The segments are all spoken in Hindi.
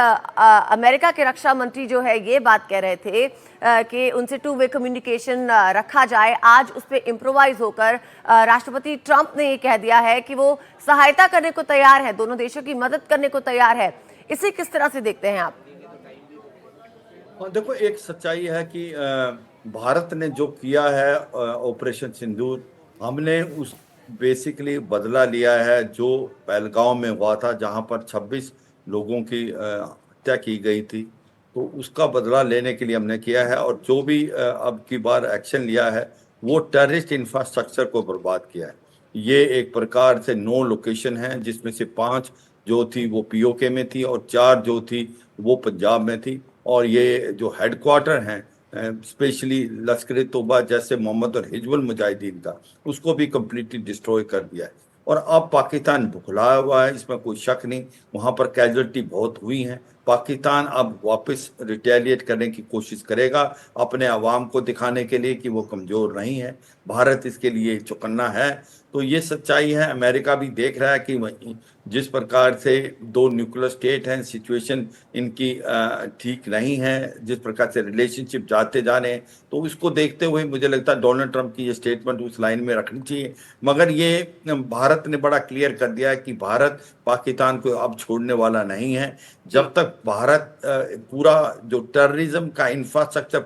अमेरिका के रक्षा मंत्री जो है ये बात कह रहे थे कि उनसे टू वे कम्युनिकेशन रखा जाए। आज उस पर इम्प्रोवाइज होकर राष्ट्रपति ट्रंप ने ये कह दिया है कि वो सहायता करने को तैयार है, दोनों देशों की मदद करने को तैयार है। इसे किस तरह से देखते हैं आप? देखो, एक सच्चाई है कि भारत ने जो किया है ऑपरेशन सिंदूर, हमने उस बेसिकली बदला लिया है जो पहलगांव में हुआ था, जहां पर 26 लोगों की हत्या की गई थी। तो उसका बदला लेने के लिए हमने किया है, और जो भी अब की बार एक्शन लिया है वो टेररिस्ट इंफ्रास्ट्रक्चर को बर्बाद किया है। ये एक प्रकार से 9 लोकेशन हैं, जिसमें से 5 जो थी वो पीओके में थी और 4 जो थी वो पंजाब में थी। और ये जो हेडक्वार्टर हैं स्पेशली लश्कर तोबा जैसे मोहम्मद और हिजबुल मुजाहिदीन का, उसको भी कंप्लीटली डिस्ट्रॉय कर दिया है। और अब पाकिस्तान भुखलाया हुआ है, इसमें कोई शक नहीं। वहाँ पर कैजुअल्टी बहुत हुई हैं। पाकिस्तान अब वापस रिटेलिएट करने की कोशिश करेगा, अपने अवाम को दिखाने के लिए कि वो कमज़ोर नहीं है। भारत इसके लिए चौकन्ना है। तो ये सच्चाई है। अमेरिका भी देख रहा है कि जिस प्रकार से 2 न्यूक्लियर स्टेट हैं, सिचुएशन इनकी ठीक नहीं है, जिस प्रकार से रिलेशनशिप जाते जा रहे हैं, तो इसको देखते हुए मुझे लगता है डोनाल्ड ट्रंप की ये स्टेटमेंट उस लाइन में रखनी चाहिए। मगर ये भारत ने बड़ा क्लियर कर दिया है कि भारत पाकिस्तान को अब छोड़ने वाला नहीं है। जब तक भारत पूरा जो टेररिज्म का इंफ्रास्ट्रक्चर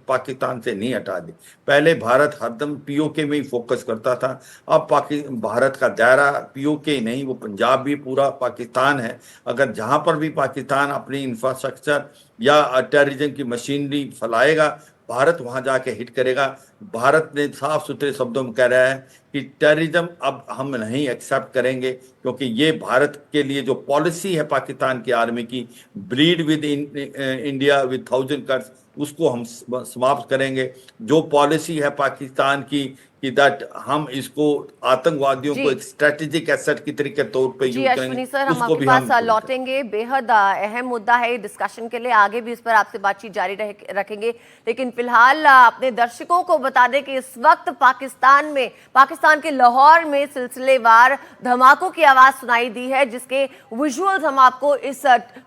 पाकिस्तान से नहीं हटा दे। पहले भारत हरदम पीओके में ही फोकस करता था, अब भारत का दायरा पीओके नहीं, वो पंजाब भी पूरा पाकिस्तान है। अगर जहां पर भी पाकिस्तान अपनी इंफ्रास्ट्रक्चर या टेररिज्म की मशीनरी फैलाएगा, भारत वहां जाके हिट करेगा। भारत ने साफ सुथरे शब्दों में कह रहा है कि टेररिज्म अब हम नहीं एक्सेप्ट करेंगे, क्योंकि ये भारत के लिए जो पॉलिसी है पाकिस्तान की आर्मी की, bleed with India with 1000 cuts, उसको हम समाप्त करेंगे। जो पॉलिसी है पाकिस्तान की कि दैट हम इसको आतंकवादियों को एक स्ट्रेटेजिक एसेट की तरीके तौर पे जी यूज करेंगे, अश्विनी सर, हम उसको आपके भी पास हम लौटेंगे। बेहद अहम मुद्दा है डिस्कशन के लिए, आगे भी इस पर आपसे बातचीत जारी रखेंगे। लेकिन फिलहाल अपने दर्शकों को बता दें कि इस वक्त पाकिस्तान के लाहौर में सिलसिलेवार धमाकों की आवाज सुनाई दी है, जिसके विजुअल्स हम आपको इस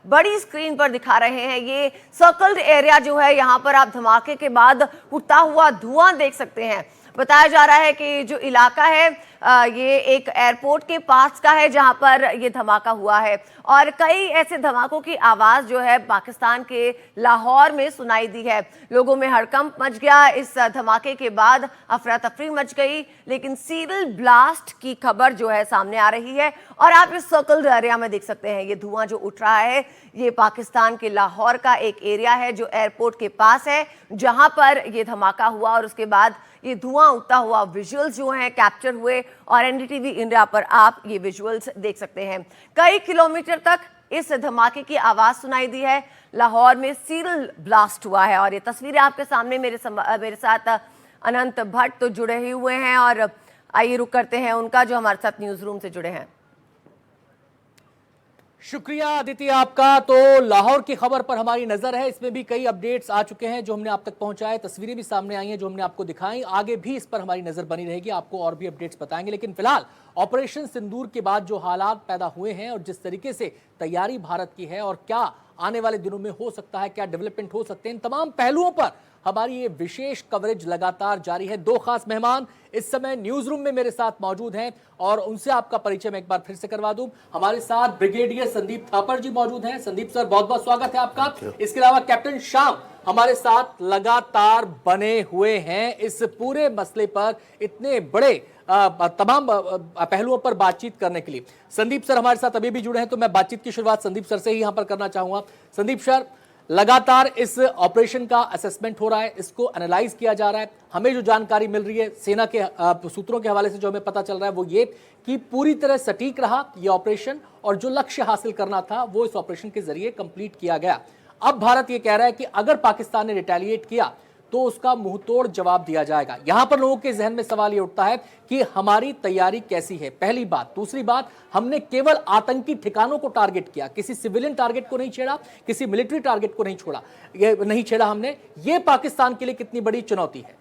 बड़ी स्क्रीन पर दिखा रहे हैं। ये सर्कल्ड एरिया जो है, यहाँ पर आप धमाके के बाद उठता हुआ धुआं देख सकते हैं। बताया जा रहा है कि जो इलाका है ये एक एयरपोर्ट के पास का है, जहां पर ये धमाका हुआ है। और कई ऐसे धमाकों की आवाज जो है पाकिस्तान के लाहौर में सुनाई दी है। लोगों में हड़कंप मच गया। इस धमाके के बाद अफरा तफरी मच गई, लेकिन सीरियल ब्लास्ट की खबर जो है सामने आ रही है। और आप इस सर्कल एरिया में देख सकते हैं, ये धुआं जो उठ रहा है, ये पाकिस्तान के लाहौर का एक एरिया है जो एयरपोर्ट के पास है, जहां पर ये धमाका हुआ। और उसके बाद ये धुआं उठता हुआ विजुअल्स जो हैं कैप्चर हुए, और एनडीटीवी इंडिया पर आप ये विजुअल्स देख सकते हैं। कई किलोमीटर तक इस धमाके की आवाज सुनाई दी है। लाहौर में सीरियल ब्लास्ट हुआ है, और ये तस्वीरें आपके सामने मेरे साथ अनंत भट्ट तो जुड़े ही हुए हैं, और आइए रुक करते हैं उनका जो हमारे साथ न्यूज रूम से जुड़े हैं। शुक्रिया अदिति आपका। तो लाहौर की खबर पर हमारी नजर है, इसमें भी कई अपडेट्स आ चुके हैं जो हमने आप तक पहुंचाए, तस्वीरें भी सामने आई हैं जो हमने आपको दिखाई। आगे भी इस पर हमारी नजर बनी रहेगी, आपको और भी अपडेट्स बताएंगे। लेकिन फिलहाल ऑपरेशन सिंदूर के बाद जो हालात पैदा हुए हैं और जिस तरीके से तैयारी भारत की है, और क्या आने वाले दिनों में हो सकता है, क्या डेवलपमेंट हो सकते हैं, इन तमाम पहलुओं पर हमारी ये विशेष कवरेज लगातार जारी है। 2 खास मेहमान इस समय न्यूज रूम में मेरे साथ मौजूद हैं, और उनसे आपका परिचय मैं एक बार फिर से करवा दूं। हमारे साथ ब्रिगेडियर संदीप थापर जी मौजूद हैं। संदीप सर, बहुत बहुत स्वागत है आपका। इसके अलावा कैप्टन श्याम हमारे साथ लगातार बने हुए हैं इस पूरे मसले पर, इतने बड़े तमाम पहलुओं पर बातचीत करने के लिए। संदीप सर हमारे साथ अभी भी जुड़े हैं, तो मैं बातचीत की शुरुआत संदीप सर से ही यहां पर करना चाहूंगा। संदीप सर, लगातार इस ऑपरेशन का असेसमेंट हो रहा है, इसको एनालाइज किया जा रहा है। हमें जो जानकारी मिल रही है सेना के सूत्रों के हवाले से, जो हमें पता चल रहा है वो ये कि पूरी तरह सटीक रहा ये ऑपरेशन, और जो लक्ष्य हासिल करना था वो इस ऑपरेशन के जरिए कंप्लीट किया गया। अब भारत ये कह रहा है कि अगर पाकिस्तान ने रिटेलिएट किया तो उसका मुंहतोड़ जवाब दिया जाएगा। यहां पर लोगों के जहन में सवाल ये उठता है कि हमारी तैयारी कैसी है, पहली बात। दूसरी बात, हमने केवल आतंकी ठिकानों को टारगेट किया, किसी सिविलियन टारगेट को नहीं छेड़ा, किसी मिलिट्री टारगेट को नहीं छेड़ा हमने। ये पाकिस्तान के लिए कितनी बड़ी चुनौती है?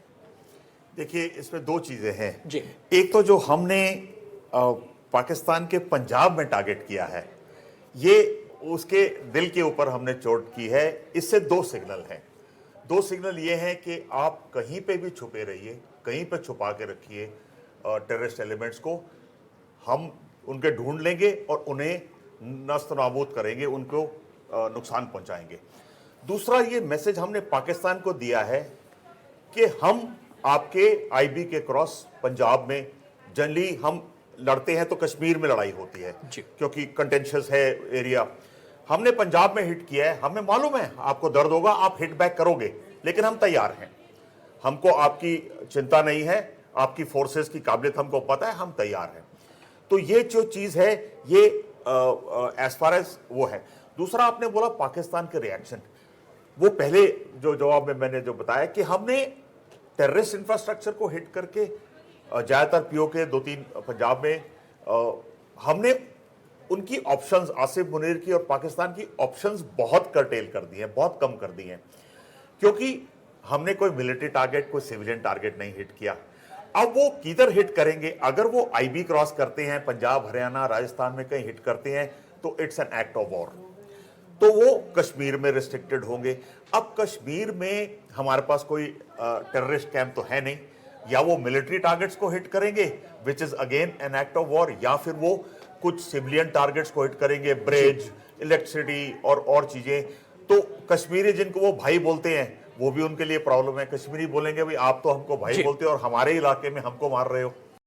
देखिए, इसमें 2 चीजें हैं जी। एक तो जो हमने पाकिस्तान के पंजाब में टारगेट किया है, ये उसके दिल के ऊपर हमने चोट की है। इससे दो सिग्नल हैं। दो सिग्नल ये हैं कि आप कहीं पे भी छुपे रहिए, कहीं पे छुपा के रखिए टेररिस्ट एलिमेंट्स को, हम उनके ढूंढ लेंगे और उन्हें नस्त नाबूद करेंगे, उनको नुकसान पहुंचाएंगे। दूसरा ये मैसेज हमने पाकिस्तान को दिया है कि हम आपके आईबी के क्रॉस पंजाब में जनरली हम लड़ते हैं तो कश्मीर में लड़ाई होती है क्योंकि कंटेंशियस है एरिया। हमने पंजाब में हिट किया है, हमें मालूम है आपको दर्द होगा, आप हिट बैक करोगे, लेकिन हम तैयार हैं, हमको आपकी चिंता नहीं है, आपकी फोर्सेस की काबिलियत हमको पता है, हम तैयार हैं। तो ये जो चीज़ है ये एज फार एज वो है। दूसरा आपने बोला पाकिस्तान के रिएक्शन, वो पहले जो जवाब में मैंने जो बताया कि हमने टेररिस्ट इंफ्रास्ट्रक्चर को हिट करके ज़्यादातर पीओके 2-3 पंजाब में हमने उनकी ऑप्शंस, आसिफ मुनीर की और पाकिस्तान की ऑप्शंस बहुत कर्टेल कर दी हैं, बहुत कम कर दी हैं, क्योंकि हमने कोई मिलिट्री टारगेट, कोई सिविलियन टारगेट नहीं हिट किया। अब वो किधर हिट करेंगे? अगर वो आईबी क्रॉस करते हैं, पंजाब, हरियाणा, राजस्थान में कहीं हिट करते हैं तो it's an act of war, तो वो कश्मीर में रिस्ट्रिक्टेड होंगे। अब कश्मीर में हमारे पास कोई टेररिस्ट कैंप तो है नहीं, या वो मिलिट्री टारगेट्स को हिट करेंगे which is again an act of war, या फिर वो कुछ सिविलियन टारगेट्स को हिट करेंगे, ब्रिज, इलेक्ट्रिसिटी और चीजें। तो कश्मीरी जिनको वो भाई बोलते हैं वो भी उनके लिए प्रॉब्लम है। कश्मीरी बोलेंगे भाई आप तो हमको भाई बोलते हो और हमारे इलाके में हमको मार रहे हो।